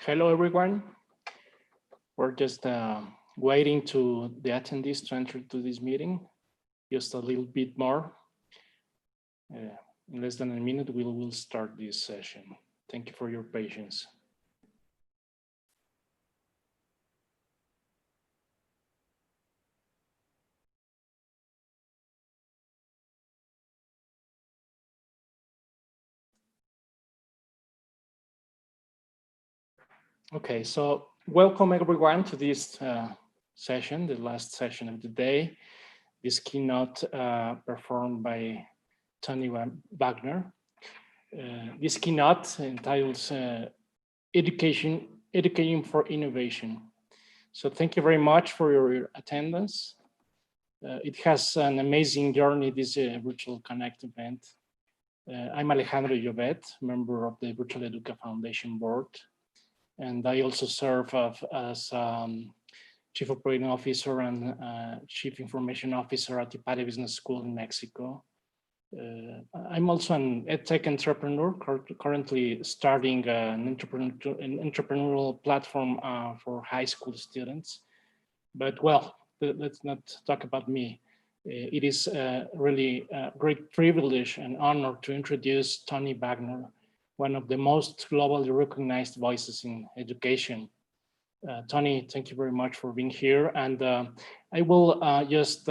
Hello, everyone. We're just waiting to the attendees to enter to this meeting. Just a little bit more. In less than a minute, we will start this session. Thank you for your patience. Okay, so welcome everyone to this session, the last session of the day. This keynote performed by Tony Wagner. This keynote entitles Educating for Innovation. So thank you very much for your attendance. It has an amazing journey, this Virtual Connect event. I'm Alejandro Llobet, member of the Virtual Educa Foundation Board. And I also serve as Chief Operating Officer and Chief Information Officer at the Pade Business School in Mexico. I'm also an EdTech entrepreneur, currently starting an entrepreneurial platform for high school students. But well, let's not talk about me. It is really a great privilege and honor to introduce Tony Wagner, one of the most globally recognized voices in education. Tony, thank you very much for being here. And I will just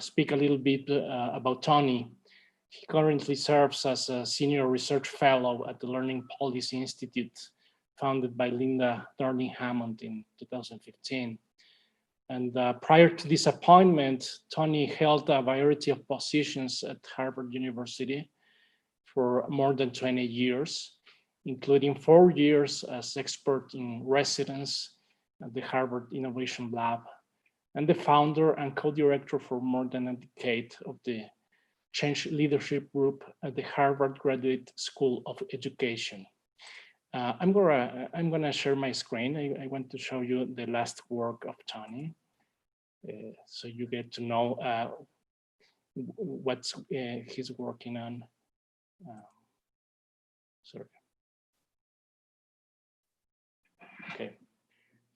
speak a little bit about Tony. He currently serves as a senior research fellow at the Learning Policy Institute, founded by Linda Darling-Hammond in 2015. And prior to this appointment, Tony held a variety of positions at Harvard University for more than 20 years, including 4 years as expert in residence at the Harvard Innovation Lab, and the founder and co-director for more than a decade of the Change Leadership Group at the Harvard Graduate School of Education. I'm gonna share my screen. I want to show you the last work of Tony, so you get to know what he's working on. Sorry. Okay,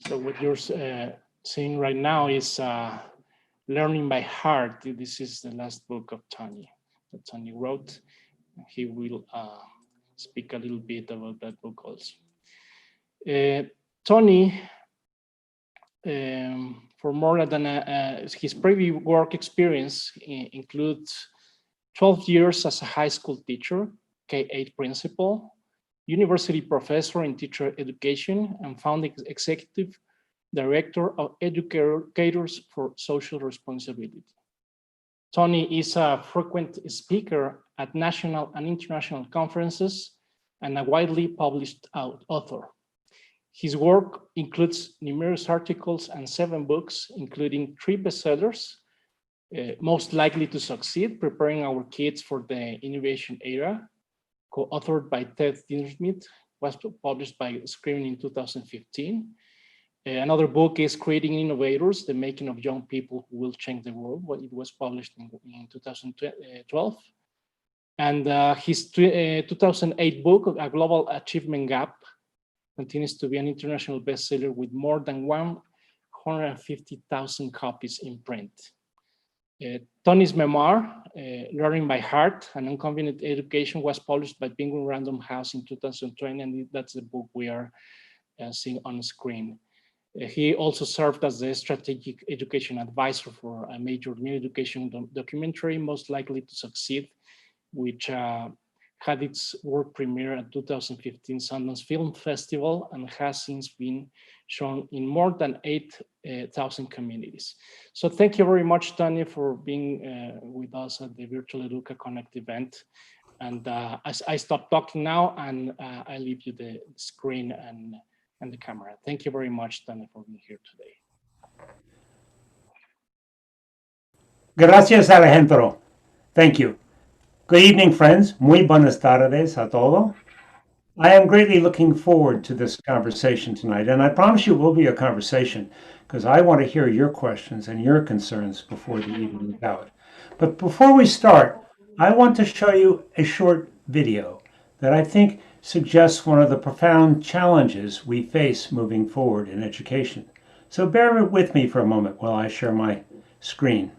so what you're seeing right now is Learning by Heart. This is the last book of Tony that Tony wrote. He will speak a little bit about that book also. Tony, for more than his previous work experience includes 12 years as a high school teacher, K-8 principal, university professor in teacher education, and founding executive director of Educators for Social Responsibility. Tony is a frequent speaker at national and international conferences and a widely published author. His work includes numerous articles and 7 books, including 3 bestsellers, Most Likely to Succeed, Preparing Our Kids for the Innovation Era, co-authored by Ted Dintersmith, was published by Screaming in 2015. Another book is Creating Innovators, The Making of Young People Who Will Change the World. It was published in 2012. And his 2008 book, A Global Achievement Gap, continues to be an international bestseller with more than 150,000 copies in print. Tony's memoir, Learning by Heart, An Unconvenient Education, was published by Penguin Random House in 2020, and that's the book we are seeing on the screen. He also served as the strategic education advisor for a major new education documentary, Most Likely to Succeed, which had its world premiere at 2015 Sundance Film Festival and has since been shown in more than 8,000 communities. So thank you very much, Tony, for being with us at the Virtual Educa Connect event. And as I stop talking now, and I leave you the screen and the camera. Thank you very much, Tony, for being here today. Gracias, Alejandro. Thank you. Good evening, friends. Muy buenas tardes a todo. I am greatly looking forward to this conversation tonight, and I promise you it will be a conversation because I want to hear your questions and your concerns before the evening is out. But before we start, I want to show you a short video that I think suggests one of the profound challenges we face moving forward in education. So bear with me for a moment while I share my screen.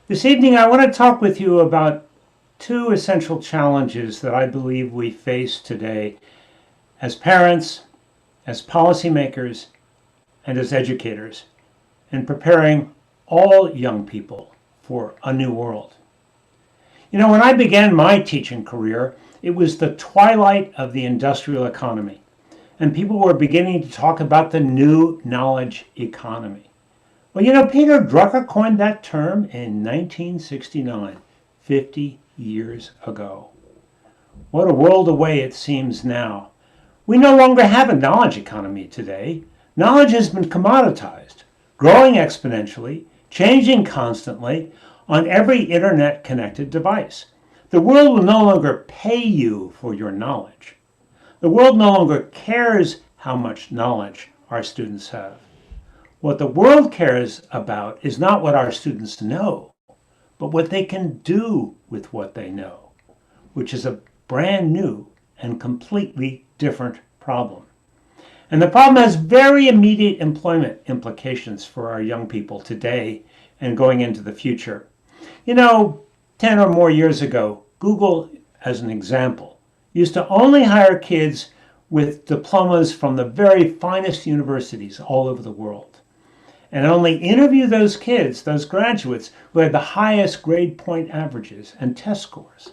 This evening, I want to talk with you about two essential challenges that I believe we face today as parents, as policymakers, and as educators in preparing all young people for a new world. You know, when I began my teaching career, it was the twilight of the industrial economy, and people were beginning to talk about the new knowledge economy. Well, you know, Peter Drucker coined that term in 1969, 50 years ago. What a world away it seems now. We no longer have a knowledge economy today. Knowledge has been commoditized, growing exponentially, changing constantly on every internet-connected device. The world will no longer pay you for your knowledge. The world no longer cares how much knowledge our students have. What the world cares about is not what our students know, but what they can do with what they know, which is a brand new and completely different problem. And the problem has very immediate employment implications for our young people today and going into the future. You know, 10 or more years ago, Google, as an example, used to only hire kids with diplomas from the very finest universities all over the world, and only interview those kids, those graduates, who had the highest grade point averages and test scores.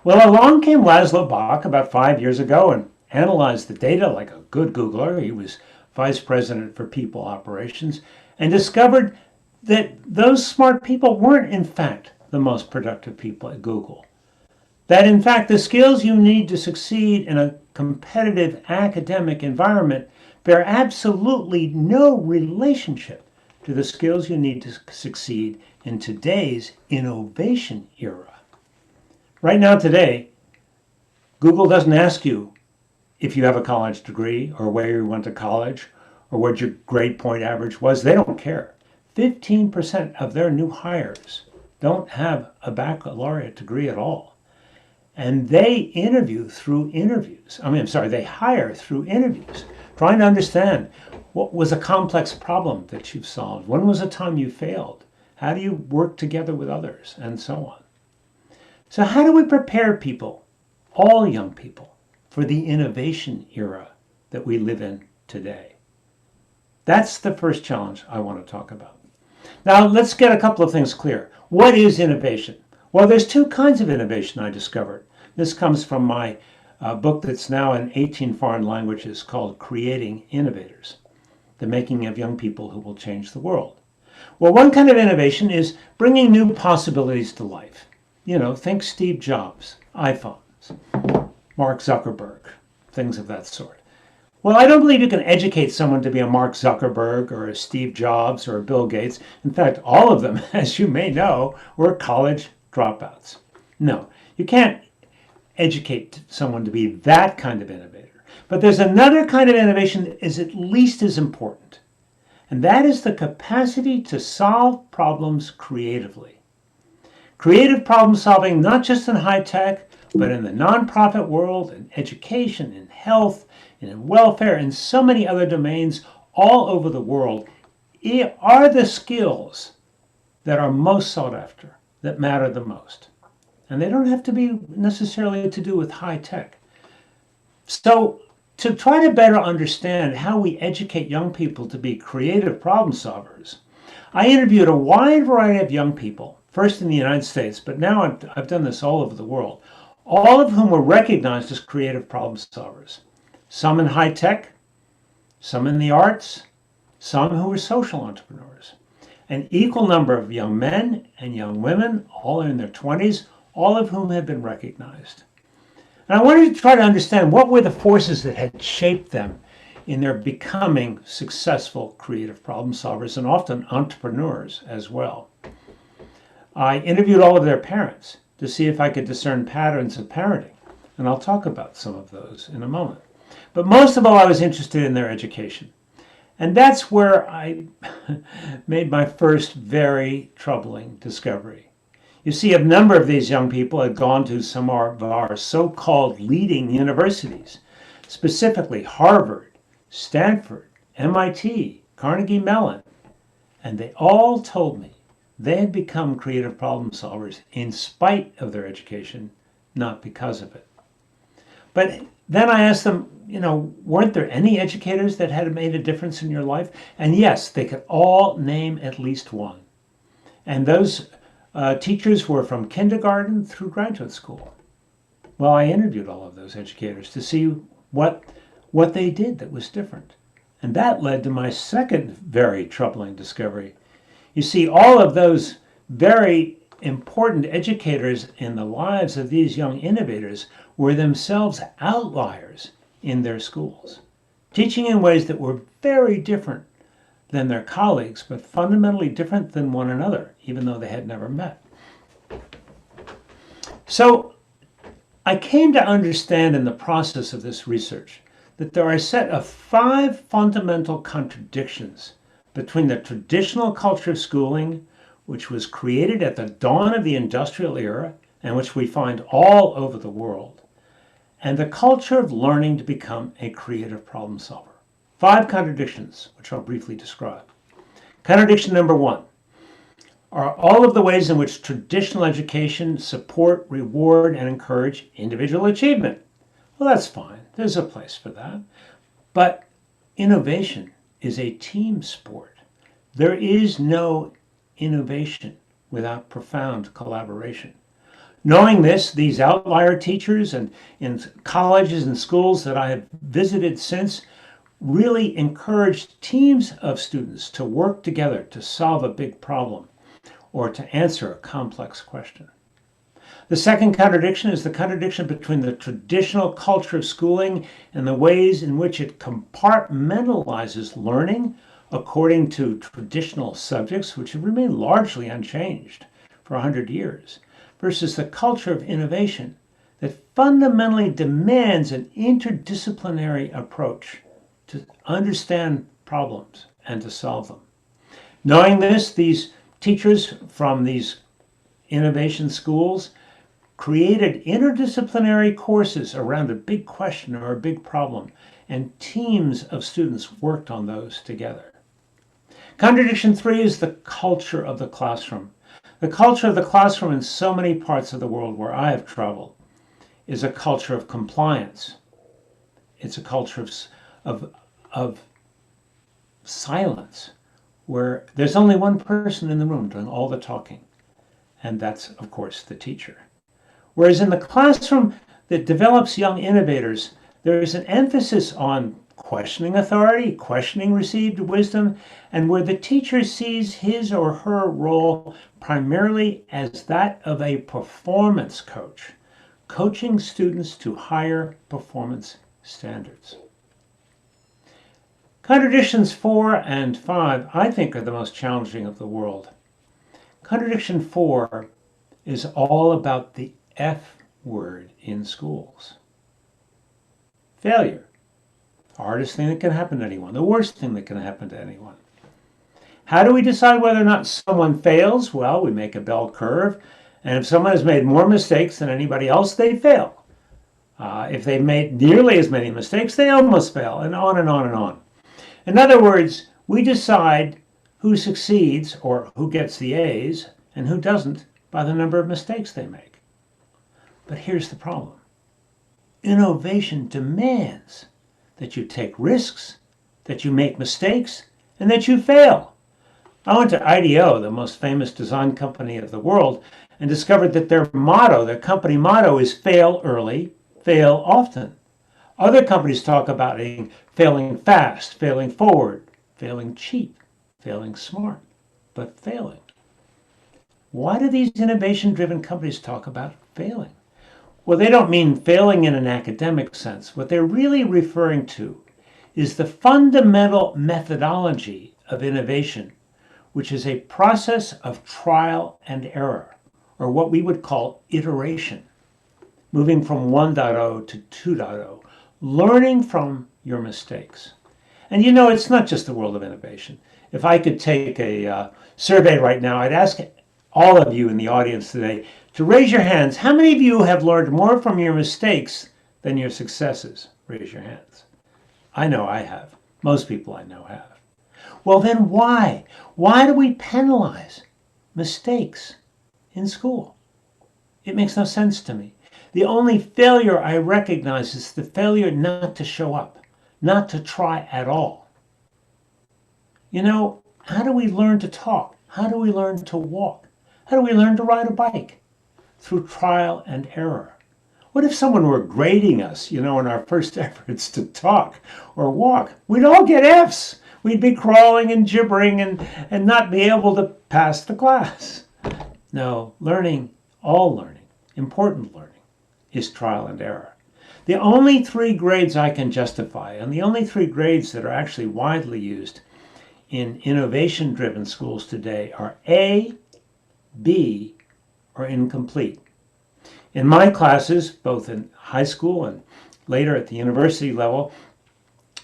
Well, along came Laszlo Bock about 5 years ago and analyzed the data like a good Googler. He was vice president for people operations and discovered that those smart people weren't, in fact, the most productive people at Google. That, in fact, the skills you need to succeed in a competitive academic environment bear absolutely no relationship to the skills you need to succeed in today's innovation era. Right now, today, Google doesn't ask you if you have a college degree or where you went to college or what your grade point average was. They don't care. 15% of their new hires don't have a baccalaureate degree at all. And they interview through interviews. They hire through interviews, trying to understand what was a complex problem that you've solved. When was a time you failed? How do you work together with others? And so on. So how do we prepare people, all young people, for the innovation era that we live in today? That's the first challenge I want to talk about. Now, let's get a couple of things clear. What is innovation? Well, there's two kinds of innovation I discovered. This comes from my book that's now in 18 foreign languages called Creating Innovators, the making of young people who will change the world. Well, one kind of innovation is bringing new possibilities to life. Think Steve Jobs, iPhones, Mark Zuckerberg, things of that sort. Well, I don't believe you can educate someone to be a Mark Zuckerberg or a Steve Jobs or a Bill Gates. In fact, all of them, as you may know, were college dropouts. No, you can't educate someone to be that kind of innovator. But there's another kind of innovation that is at least as important, and that is the capacity to solve problems creatively. Creative problem solving, not just in high tech, but in the nonprofit world, in education, in health, and in welfare, and so many other domains all over the world, are the skills that are most sought after, that matter the most. And they don't have to be necessarily to do with high tech. So to try to better understand how we educate young people to be creative problem solvers, I interviewed a wide variety of young people, first in the United States, but now I've done this all over the world, all of whom were recognized as creative problem solvers. Some in high tech, some in the arts, some who were social entrepreneurs. An equal number of young men and young women, all in their 20s, all of whom had been recognized. And I wanted to try to understand what were the forces that had shaped them in their becoming successful creative problem solvers and often entrepreneurs as well. I interviewed all of their parents to see if I could discern patterns of parenting, and I'll talk about some of those in a moment. But most of all, I was interested in their education. And that's where I made my first very troubling discovery. You see, a number of these young people had gone to some of our so-called leading universities, specifically Harvard, Stanford, MIT, Carnegie Mellon, and they all told me they had become creative problem solvers in spite of their education, not because of it. But then I asked them, weren't there any educators that had made a difference in your life? And yes, they could all name at least one. And those teachers were from kindergarten through graduate school. Well, I interviewed all of those educators to see what they did that was different. And that led to my second very troubling discovery. You see, all of those very important educators in the lives of these young innovators were themselves outliers in their schools, teaching in ways that were very different than their colleagues, but fundamentally different than one another, even though they had never met. So I came to understand in the process of this research that there are a set of 5 fundamental contradictions between the traditional culture of schooling, which was created at the dawn of the industrial era and which we find all over the world, and the culture of learning to become a creative problem solver. 5 contradictions, which I'll briefly describe. Contradiction number 1 are all of the ways in which traditional education support, reward, and encourage individual achievement. Well, that's fine. There's a place for that. But innovation is a team sport. There is no innovation without profound collaboration. Knowing this, these outlier teachers and in colleges and schools that I have visited since really encouraged teams of students to work together to solve a big problem or to answer a complex question. The second contradiction is the contradiction between the traditional culture of schooling and the ways in which it compartmentalizes learning according to traditional subjects, which have remained largely unchanged for 100 years, versus the culture of innovation that fundamentally demands an interdisciplinary approach to understand problems and to solve them. Knowing this, these teachers from these innovation schools created interdisciplinary courses around a big question or a big problem, and teams of students worked on those together. Contradiction 3 is the culture of the classroom. The culture of the classroom in so many parts of the world where I have traveled is a culture of compliance. It's a culture of silence, where there's only one person in the room doing all the talking, and that's, of course, the teacher. Whereas in the classroom that develops young innovators, there is an emphasis on questioning authority, questioning received wisdom, and where the teacher sees his or her role primarily as that of a performance coach, coaching students to higher performance standards. Contradictions 4 and 5, I think, are the most challenging of the world. Contradiction 4 is all about the F word in schools. Failure. The hardest thing that can happen to anyone, the worst thing that can happen to anyone. How do we decide whether or not someone fails? Well, we make a bell curve, and if someone has made more mistakes than anybody else, they fail. If they've made nearly as many mistakes, they almost fail, and on and on and on. In other words, we decide who succeeds or who gets the A's and who doesn't by the number of mistakes they make. But here's the problem. Innovation demands that you take risks, that you make mistakes, and that you fail. I went to IDEO, the most famous design company of the world, and discovered that their motto, their company motto, is fail early, fail often. Other companies talk about failing fast, failing forward, failing cheap, failing smart, but failing. Why do these innovation-driven companies talk about failing? Well, they don't mean failing in an academic sense. What they're really referring to is the fundamental methodology of innovation, which is a process of trial and error, or what we would call iteration, moving from 1.0 to 2.0, learning from your mistakes. And you know, it's not just the world of innovation. If I could take a survey right now, I'd ask all of you in the audience today to raise your hands. How many of you have learned more from your mistakes than your successes? Raise your hands. I know I have. Most people I know have. Well, then why? Why do we penalize mistakes in school? It makes no sense to me. The only failure I recognize is the failure not to show up, not to try at all. You know, how do we learn to talk? How do we learn to walk? How do we learn to ride a bike? Through trial and error. What if someone were grading us, in our first efforts to talk or walk? We'd all get F's. We'd be crawling and gibbering and not be able to pass the class. No, all learning, important learning, is trial and error. The only 3 grades I can justify, and the only 3 grades that are actually widely used in innovation-driven schools today are A, B, or incomplete. In my classes, both in high school and later at the university level,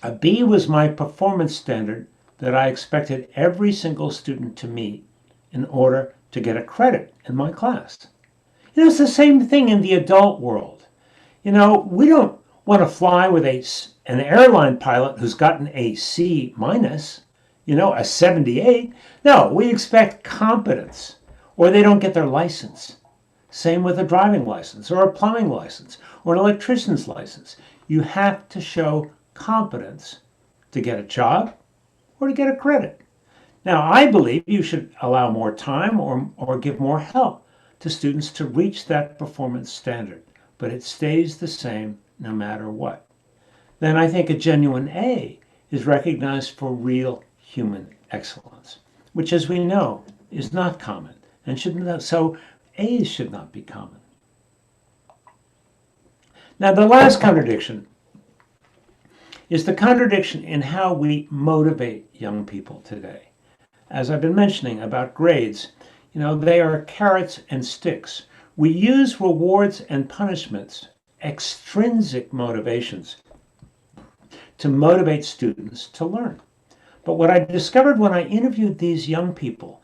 a B was my performance standard that I expected every single student to meet in order to get a credit in my class. It's the same thing in the adult world. We don't want to fly with an airline pilot who's gotten a C minus, a 78. No, we expect competence, or they don't get their license. Same with a driving license or a plumbing license or an electrician's license. You have to show competence to get a job or to get a credit. Now, I believe you should allow more time or give more help to students to reach that performance standard, but it stays the same no matter what. Then I think a genuine A is recognized for real human excellence, which, as we know, is not common and shouldn't. So A's should not be common. Now, the last contradiction is the contradiction in how we motivate young people today. As I've been mentioning about grades, they are carrots and sticks. We use rewards and punishments, extrinsic motivations, to motivate students to learn. But what I discovered when I interviewed these young people,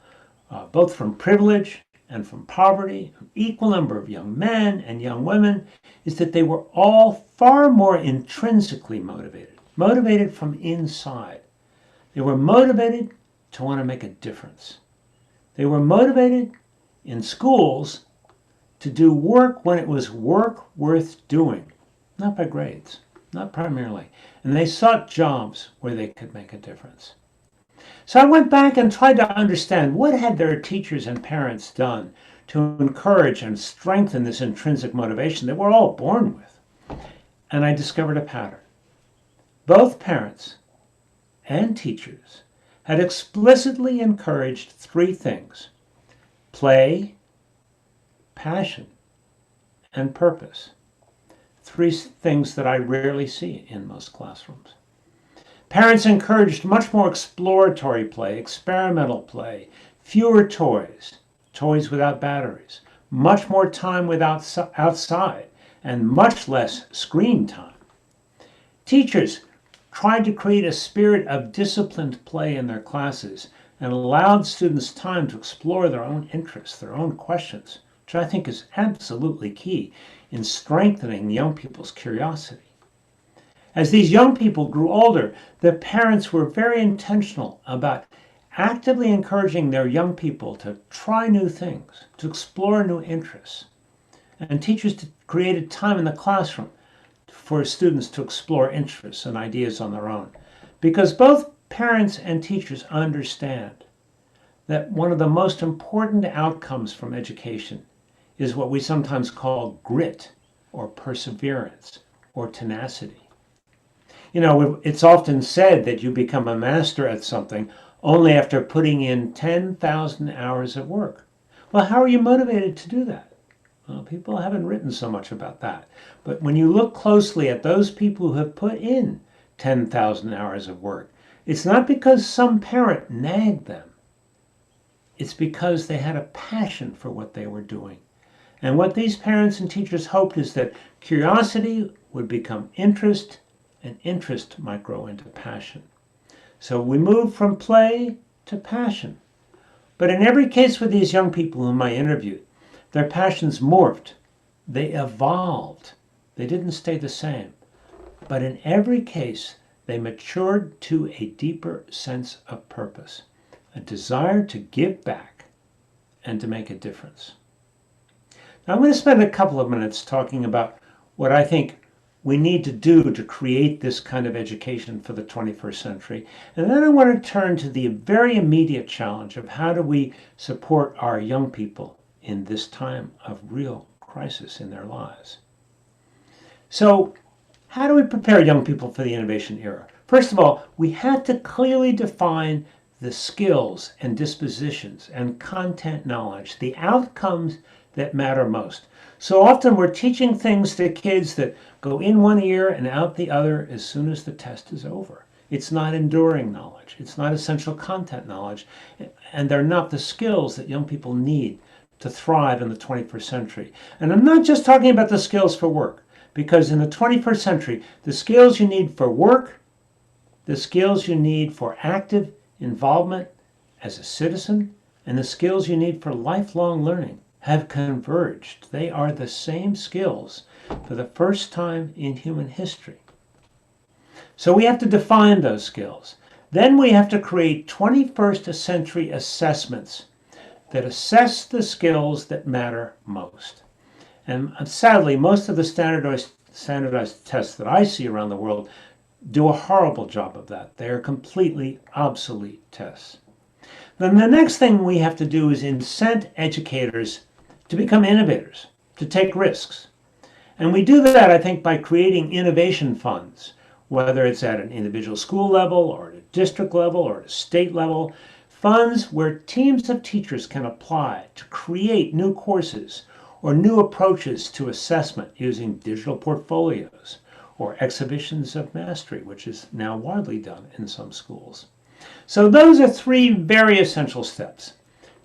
both from privilege and from poverty, an equal number of young men and young women, is that they were all far more intrinsically motivated from inside. They were motivated to want to make a difference. They were motivated in schools to do work when it was work worth doing, not by grades, not primarily. And they sought jobs where they could make a difference. So I went back and tried to understand what had their teachers and parents done to encourage and strengthen this intrinsic motivation that we're all born with. And I discovered a pattern. Both parents and teachers had explicitly encouraged three things: play, passion, and purpose. Three things that I rarely see in most classrooms. Parents encouraged much more exploratory play, experimental play, fewer toys, toys without batteries, much more time outside, and much less screen time. Teachers tried to create a spirit of disciplined play in their classes and allowed students time to explore their own interests, their own questions, which I think is absolutely key in strengthening young people's curiosity. As these young people grew older, their parents were very intentional about actively encouraging their young people to try new things, to explore new interests. And teachers created time in the classroom for students to explore interests and ideas on their own. Because both parents and teachers understand that one of the most important outcomes from education is what we sometimes call grit or perseverance or tenacity. It's often said that you become a master at something only after putting in 10,000 hours of work. Well, how are you motivated to do that? Well, people haven't written so much about that. But when you look closely at those people who have put in 10,000 hours of work, it's not because some parent nagged them. It's because they had a passion for what they were doing. And what these parents and teachers hoped is that curiosity would become interest, and interest might grow into passion. So we moved from play to passion. But in every case with these young people whom I interviewed, their passions morphed. They evolved. They didn't stay the same. But in every case, they matured to a deeper sense of purpose, a desire to give back and to make a difference. Now, I'm going to spend a couple of minutes talking about what I think we need to do to create this kind of education for the 21st century. And then I want to turn to the very immediate challenge of how do we support our young people in this time of real crisis in their lives. So, how do we prepare young people for the innovation era? First of all, we have to clearly define the skills and dispositions and content knowledge, the outcomes that matter most. So often we're teaching things to kids that go in one ear and out the other as soon as the test is over. It's not enduring knowledge. It's not essential content knowledge. And they're not the skills that young people need to thrive in the 21st century. And I'm not just talking about the skills for work, because in the 21st century, the skills you need for work, the skills you need for active involvement as a citizen, and the skills you need for lifelong learning have converged. They are the same skills for the first time in human history. So we have to define those skills. Then we have to create 21st century assessments that assess the skills that matter most. And sadly, most of the standardized tests that I see around the world do a horrible job of that. They are completely obsolete tests. Then the next thing we have to do is incent educators to become innovators, to take risks. And we do that, I think, by creating innovation funds, whether it's at an individual school level or at a district level or at a state level, funds where teams of teachers can apply to create new courses or new approaches to assessment using digital portfolios or exhibitions of mastery, which is now widely done in some schools. So those are three very essential steps: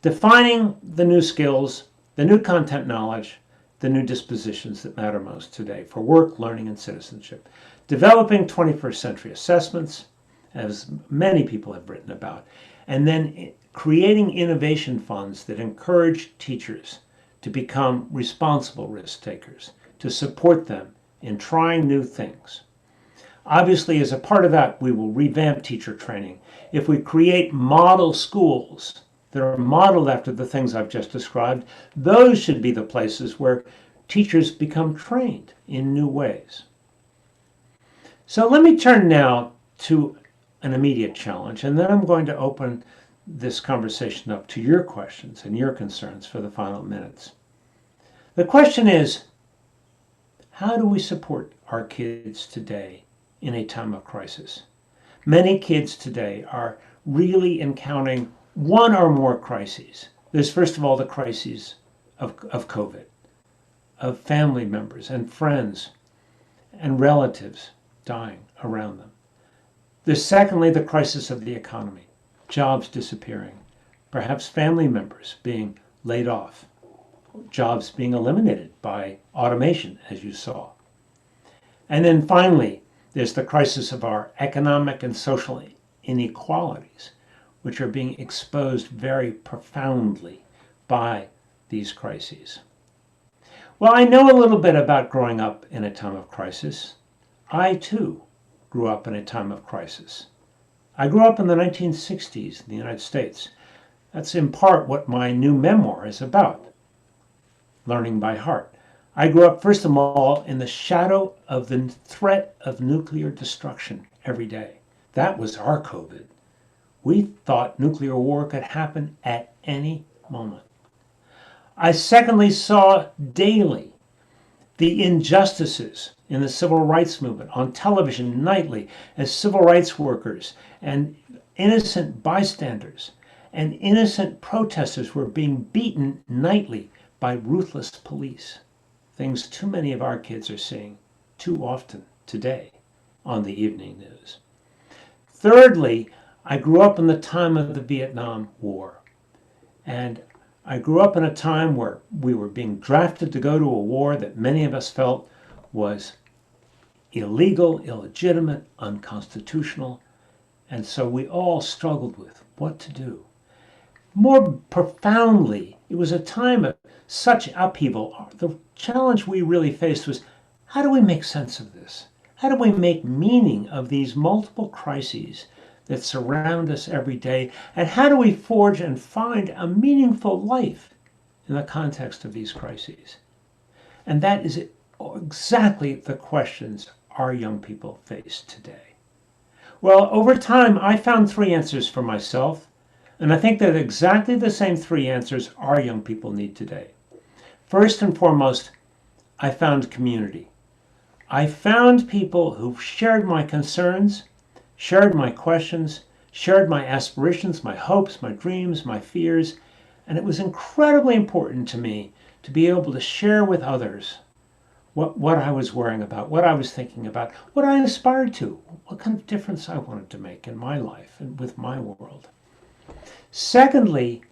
defining the new skills, the new content knowledge, the new dispositions that matter most today for work, learning, and citizenship. Developing 21st century assessments, as many people have written about, and then creating innovation funds that encourage teachers to become responsible risk takers, to support them in trying new things. Obviously, as a part of that, we will revamp teacher training. If we create model schools that are modeled after the things I've just described, those should be the places where teachers become trained in new ways. So let me turn now to an immediate challenge, and then I'm going to open this conversation up to your questions and your concerns for the final minutes. The question is, how do we support our kids today in a time of crisis? Many kids today are really encountering one or more crises. There's first of all the crises of COVID, of family members and friends and relatives dying around them. There's secondly the crisis of the economy, jobs disappearing, perhaps family members being laid off, jobs being eliminated by automation, as you saw. And then finally, there's the crisis of our economic and social inequalities, which are being exposed very profoundly by these crises. Well, I know a little bit about growing up in a time of crisis. I, too, grew up in a time of crisis. I grew up in the 1960s in the United States. That's in part what my new memoir is about, learning by heart. I grew up, first of all, in the shadow of the threat of nuclear destruction every day. That was our COVID. We thought nuclear war could happen at any moment. I secondly saw daily the injustices in the civil rights movement on television nightly as civil rights workers and innocent bystanders and innocent protesters were being beaten nightly by ruthless police. Things too many of our kids are seeing too often today on the evening news. Thirdly, I grew up in the time of the Vietnam War. And I grew up in a time where we were being drafted to go to a war that many of us felt was illegal, illegitimate, unconstitutional. And so we all struggled with what to do. More profoundly, it was a time of such upheaval. The challenge we really faced was, how do we make sense of this? How do we make meaning of these multiple crises that surround us every day? And how do we forge and find a meaningful life in the context of these crises? And that is exactly the questions our young people face today. Well, over time, I found three answers for myself, and I think they're exactly the same three answers our young people need today. First and foremost, I found community. I found people who shared my concerns, shared my questions, shared my aspirations, my hopes, my dreams, my fears, and it was incredibly important to me to be able to share with others what I was worrying about, what I was thinking about, what I aspired to, what kind of difference I wanted to make in my life and with my world. Secondly,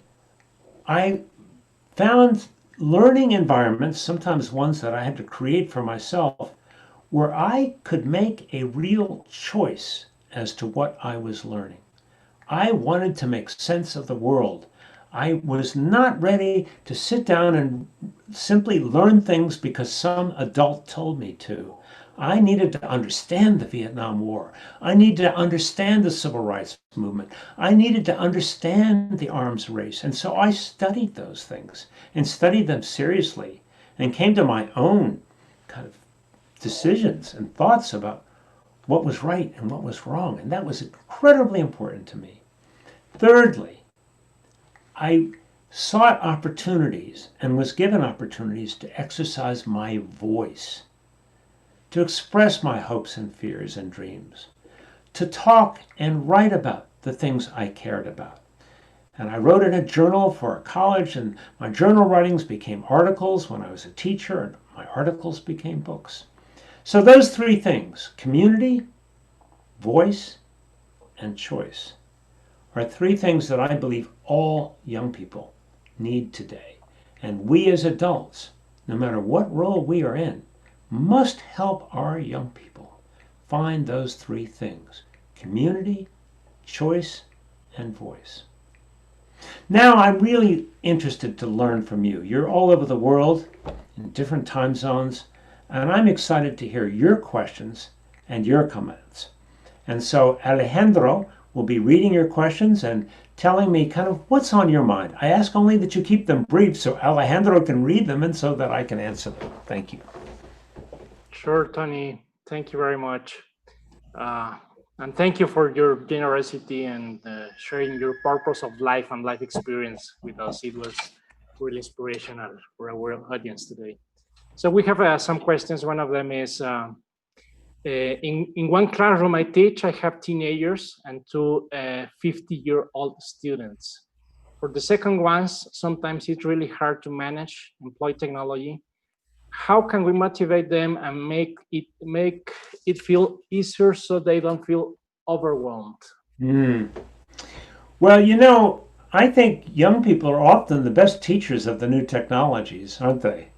I found learning environments, sometimes ones that I had to create for myself, where I could make a real choice as to what I was learning. I wanted to make sense of the world. I was not ready to sit down and simply learn things because some adult told me to. I needed to understand the Vietnam War. I needed to understand the civil rights movement. I needed to understand the arms race. And so I studied those things and studied them seriously and came to my own kind of decisions and thoughts about what was right and what was wrong. And that was incredibly important to me. Thirdly, I sought opportunities and was given opportunities to exercise my voice, to express my hopes and fears and dreams, to talk and write about the things I cared about. And I wrote in a journal for a college, and my journal writings became articles when I was a teacher, and my articles became books. So those three things, community, voice, and choice, are three things that I believe all young people need today. And we as adults, no matter what role we are in, must help our young people find those three things: community, choice, and voice. Now I'm really interested to learn from you. You're all over the world in different time zones, and I'm excited to hear your questions and your comments. And so Alejandro will be reading your questions and telling me kind of what's on your mind. I ask only that you keep them brief so Alejandro can read them and so that I can answer them. Thank you. Sure, Tony. Thank you very much. And thank you for your generosity and sharing your purpose of life and life experience with us. It was really inspirational for our audience today. So we have some questions. One of them is, in one classroom I teach, I have teenagers and two 50-year-old students. For the second ones, sometimes it's really hard to manage, employ technology. How can we motivate them and make it feel easier so they don't feel overwhelmed? Well, I think young people are often the best teachers of the new technologies, aren't they?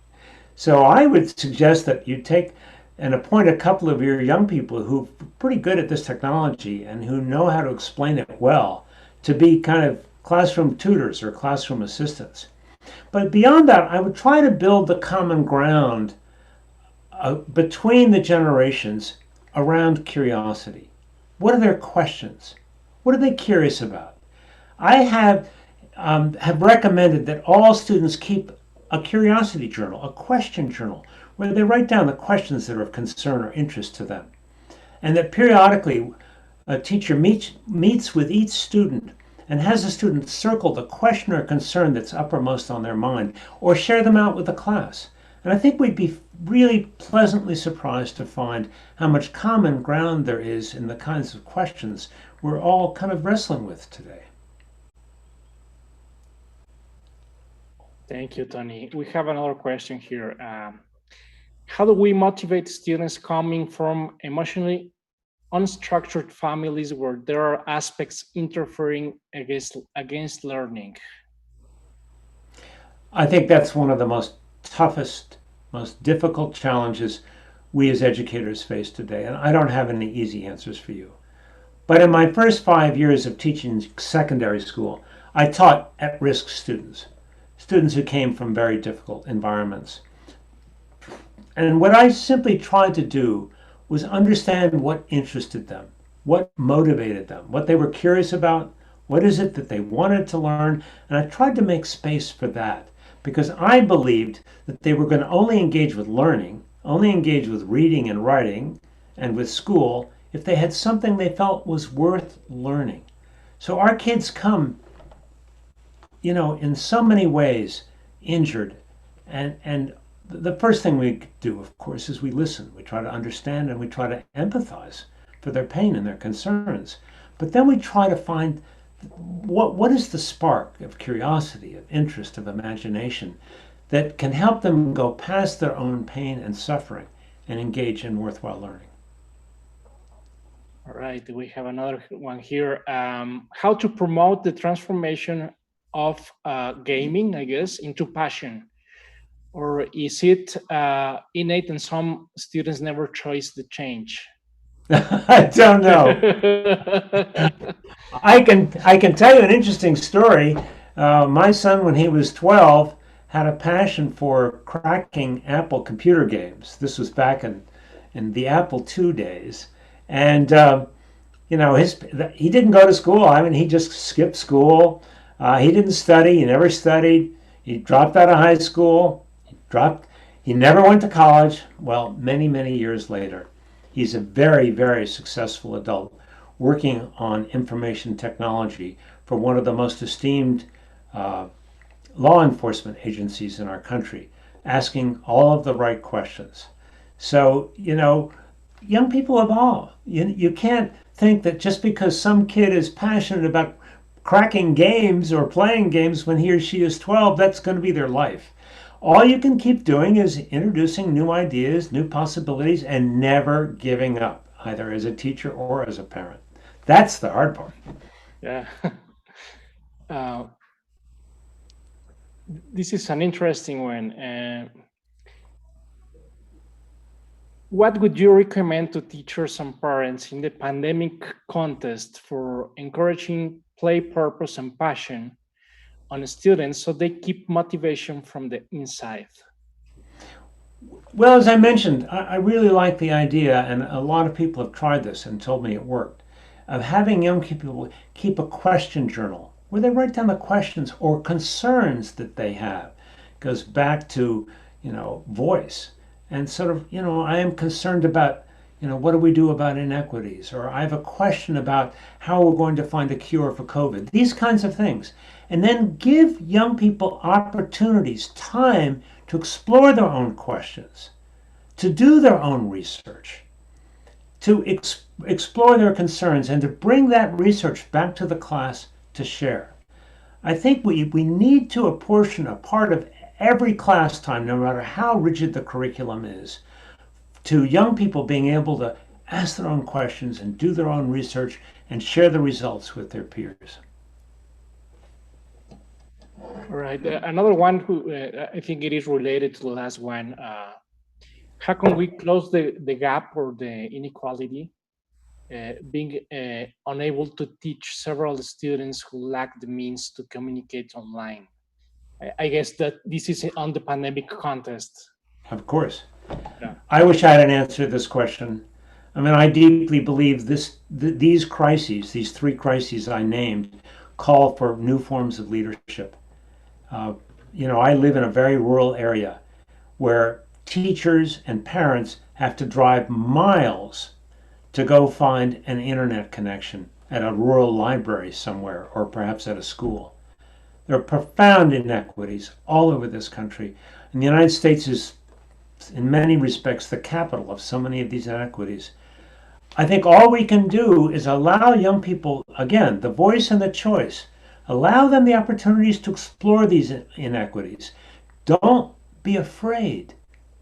So I would suggest that you take and appoint a couple of your young people who are pretty good at this technology and who know how to explain it well to be kind of classroom tutors or classroom assistants. But beyond that, I would try to build the common ground between the generations around curiosity. What are their questions? What are they curious about? I have recommended that all students keep a curiosity journal, a question journal, where they write down the questions that are of concern or interest to them. And that periodically a teacher meets with each student and has the student circle the question or concern that's uppermost on their mind, or share them out with the class. And I think we'd be really pleasantly surprised to find how much common ground there is in the kinds of questions we're all kind of wrestling with today. Thank you, Tony. We have another question here. How do we motivate students coming from emotionally unstructured families where there are aspects interfering against learning? I think that's one of the most toughest, most difficult challenges we as educators face today, and I don't have any easy answers for you. But in my first 5 years of teaching secondary school, I taught at-risk students who came from very difficult environments. And what I simply tried to do was understand what interested them, what motivated them, what they were curious about, what is it that they wanted to learn, and I tried to make space for that because I believed that they were going to only engage with learning, only engage with reading and writing and with school if they had something they felt was worth learning. So our kids come, in so many ways injured, and the first thing we do, of course, is we listen. We try to understand and we try to empathize for their pain and their concerns. But then we try to find what is the spark of curiosity, of interest, of imagination that can help them go past their own pain and suffering and engage in worthwhile learning. All right, we have another one here. How to promote the transformation of gaming, I guess, into passion? Or is it innate and some students never choose the change? I don't know. I can tell you an interesting story. My son, when he was 12, had a passion for cracking Apple computer games. This was back in the Apple II days. And, he didn't go to school. I mean, he just skipped school. He didn't study. He never studied. He dropped out of high school. He never went to college. Well, many, many years later, he's a very, very successful adult working on information technology for one of the most esteemed law enforcement agencies in our country, asking all of the right questions. So, young people evolve. You can't think that just because some kid is passionate about cracking games or playing games when he or she is 12. That's going to be their life. All you can keep doing is introducing new ideas, new possibilities, and never giving up, either as a teacher or as a parent. That's the hard part. Yeah. uh, this is an interesting one. What would you recommend to teachers and parents in the pandemic context for encouraging play, purpose, and passion on students so they keep motivation from the inside? Well, as I mentioned, I really like the idea, and a lot of people have tried this and told me it worked, of having young people keep a question journal where they write down the questions or concerns that they have. It goes back to, voice and sort of, I am concerned about, what do we do about inequities? Or I have a question about how we're going to find a cure for COVID. These kinds of things. And then give young people opportunities, time to explore their own questions, to do their own research, to explore their concerns, and to bring that research back to the class to share. I think we need to apportion a part of every class time, no matter how rigid the curriculum is, to young people being able to ask their own questions and do their own research and share the results with their peers. All right. Another one who I think it is related to the last one. How can we close the gap or the inequality? Being unable to teach several students who lack the means to communicate online. I guess that this is on the pandemic context. Of course. Yeah. I wish I had an answer to this question. I mean, I deeply believe these crises, these three crises I named, call for new forms of leadership. I live in a very rural area where teachers and parents have to drive miles to go find an internet connection at a rural library somewhere, or perhaps at a school. There are profound inequities all over this country. And the United States is, in many respects, the capital of so many of these inequities. I think all we can do is allow young people, again, the voice and the choice. Allow them the opportunities to explore these inequities. Don't be afraid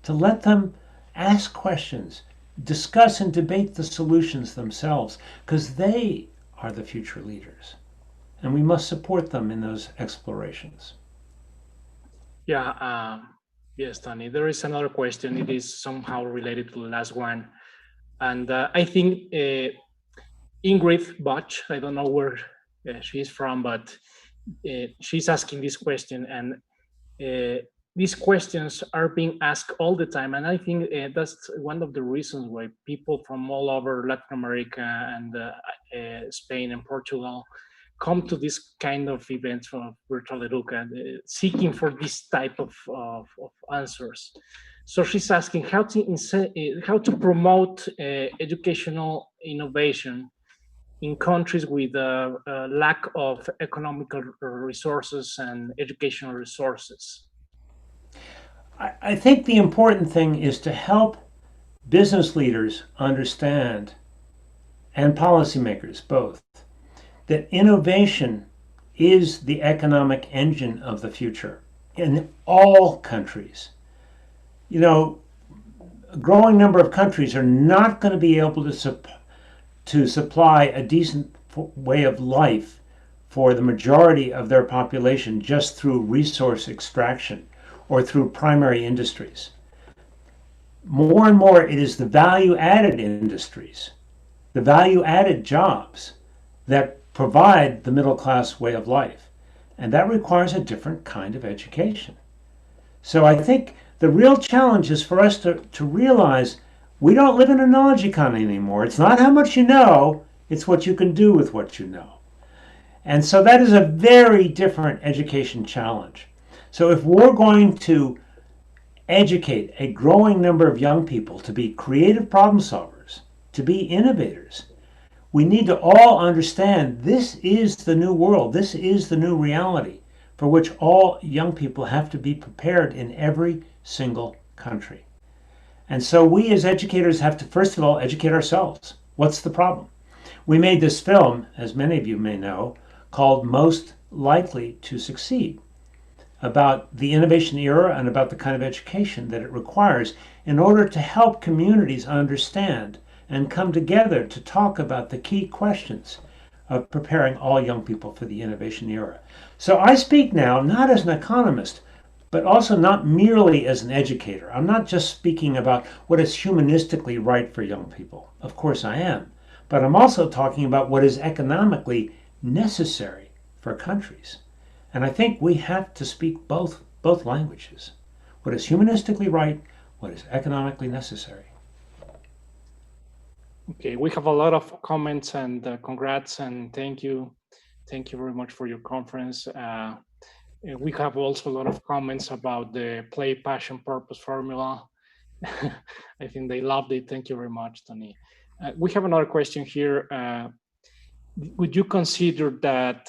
to let them ask questions, discuss and debate the solutions themselves, because they are the future leaders. And we must support them in those explorations. Yeah. Yes, Tony. There is another question. It is somehow related to the last one. And I think Ingrid Botch, I don't know where she's from, but she's asking this question, and these questions are being asked all the time. And I think that's one of the reasons why people from all over Latin America and Spain and Portugal come to this kind of events from Virtual Educa, seeking for this type of answers. So she's asking how to promote educational innovation in countries with a lack of economical resources and educational resources. I think the important thing is to help business leaders understand, and policymakers both, that innovation is the economic engine of the future in all countries. A growing number of countries are not going to be able to supply a decent way of life for the majority of their population just through resource extraction or through primary industries. More and more, it is the value-added industries, the value-added jobs that provide the middle-class way of life. And that requires a different kind of education. So I think the real challenge is for us to realize we don't live in a knowledge economy anymore. It's not how much you know, it's what you can do with what you know. And so that is a very different education challenge. So if we're going to educate a growing number of young people to be creative problem solvers, to be innovators, we need to all understand this is the new world, this is the new reality for which all young people have to be prepared in every single country. And so we as educators have to, first of all, educate ourselves. What's the problem? We made this film, as many of you may know, called Most Likely to Succeed, about the innovation era and about the kind of education that it requires in order to help communities understand and come together to talk about the key questions of preparing all young people for the innovation era. So I speak now not as an economist, but also not merely as an educator. I'm not just speaking about what is humanistically right for young people. Of course I am. But I'm also talking about what is economically necessary for countries. And I think we have to speak both languages. What is humanistically right, what is economically necessary. Okay, we have a lot of comments and congrats and thank you. Thank you very much for your conference. We have also a lot of comments about the play, passion, purpose formula. I think they loved it. Thank you very much, Tony. We have another question here. Would you consider that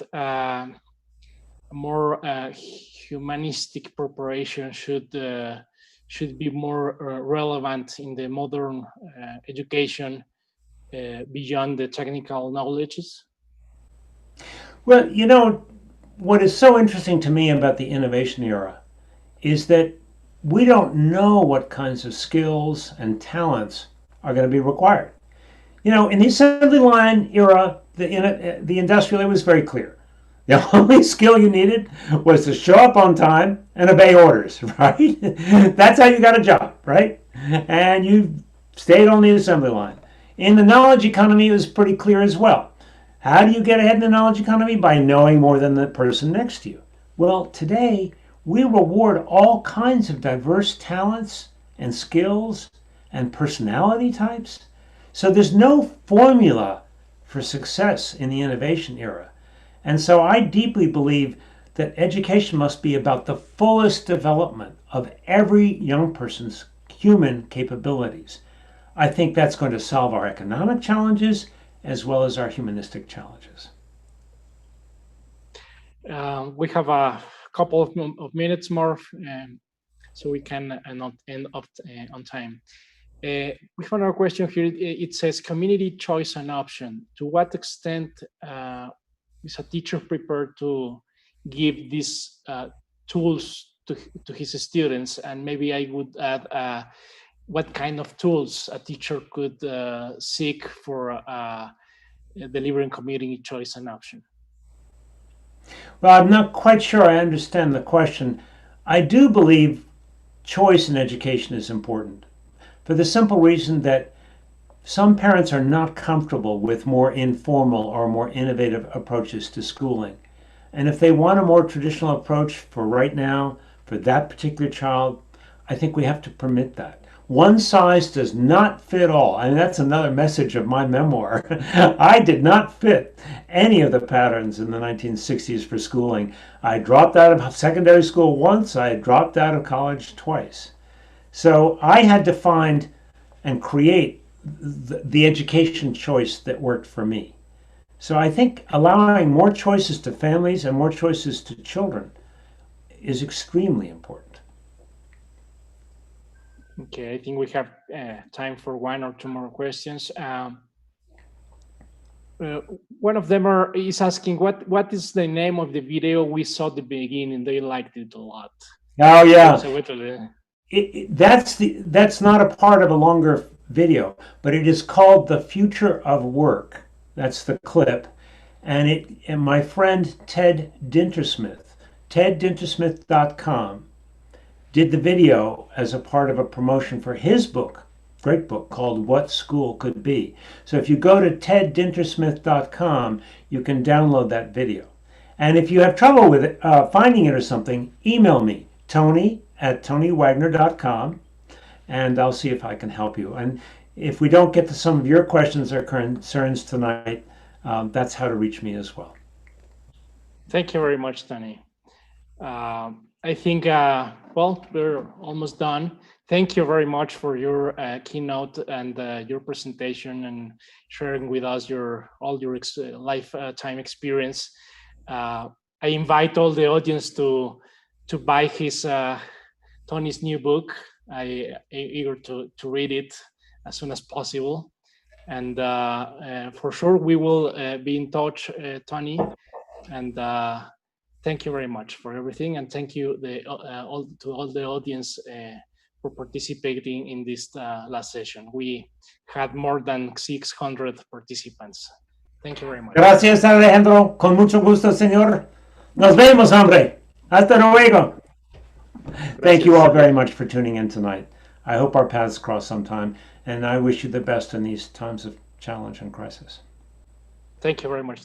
more humanistic preparation should be more relevant in the modern education beyond the technical knowledges? Well, you know, what is so interesting to me about the innovation era is that we don't know what kinds of skills and talents are going to be required. You know, in the assembly line era, the industrial, it was very clear. The only skill you needed was to show up on time and obey orders, right? That's how you got a job, right? And you stayed on the assembly line. In the knowledge economy, it was pretty clear as well. How do you get ahead in the knowledge economy? By knowing more than the person next to you. Well, today, we reward all kinds of diverse talents and skills and personality types. So there's no formula for success in the innovation era. And so I deeply believe that education must be about the fullest development of every young person's human capabilities. I think that's going to solve our economic challenges as well as our humanistic challenges. We have a couple of minutes more, so we can not end up on time. We have another question here. It says community choice and option. To what extent is a teacher prepared to give these tools to his students? And maybe I would add what kind of tools a teacher could seek for delivering community choice and option. Well, I'm not quite sure I understand the question. I do believe choice in education is important for the simple reason that some parents are not comfortable with more informal or more innovative approaches to schooling. And if they want a more traditional approach for right now, for that particular child, I think we have to permit that. One size does not fit all. And that's another message of my memoir. I did not fit any of the patterns in the 1960s for schooling. I dropped out of secondary school once, I dropped out of college twice. So I had to find and create the education choice that worked for me. So I think allowing more choices to families and more choices to children is extremely important. Okay, I think we have time for one or two more questions. One of them is asking what is the name of the video we saw at the beginning. They liked it a lot. Oh yeah, So that's not a part of a longer video, but it is called "The Future of Work." That's the clip, and my friend Ted Dintersmith, teddintersmith.com, did the video as a part of a promotion for his book, great book called What School Could Be. So if you go to teddintersmith.com, you can download that video. And if you have trouble with it, finding it or something, email me, tony@tonywagner.com, and I'll see if I can help you. And if we don't get to some of your questions or concerns tonight, that's how to reach me as well. Thank you very much, Tony. I think, well, we're almost done. Thank you very much for your keynote and your presentation and sharing with us all your lifetime experience. I invite all the audience to buy Tony's new book. I'm eager to read it as soon as possible. And for sure, we will be in touch, Tony. And thank you very much for everything. And thank you to all the audience for participating in this last session. We had more than 600 participants. Thank you very much. Gracias, Alejandro. Con mucho gusto, señor. Nos vemos, hombre. Hasta luego. Thank you all very much for tuning in tonight. I hope our paths cross sometime, and I wish you the best in these times of challenge and crisis. Thank you very much.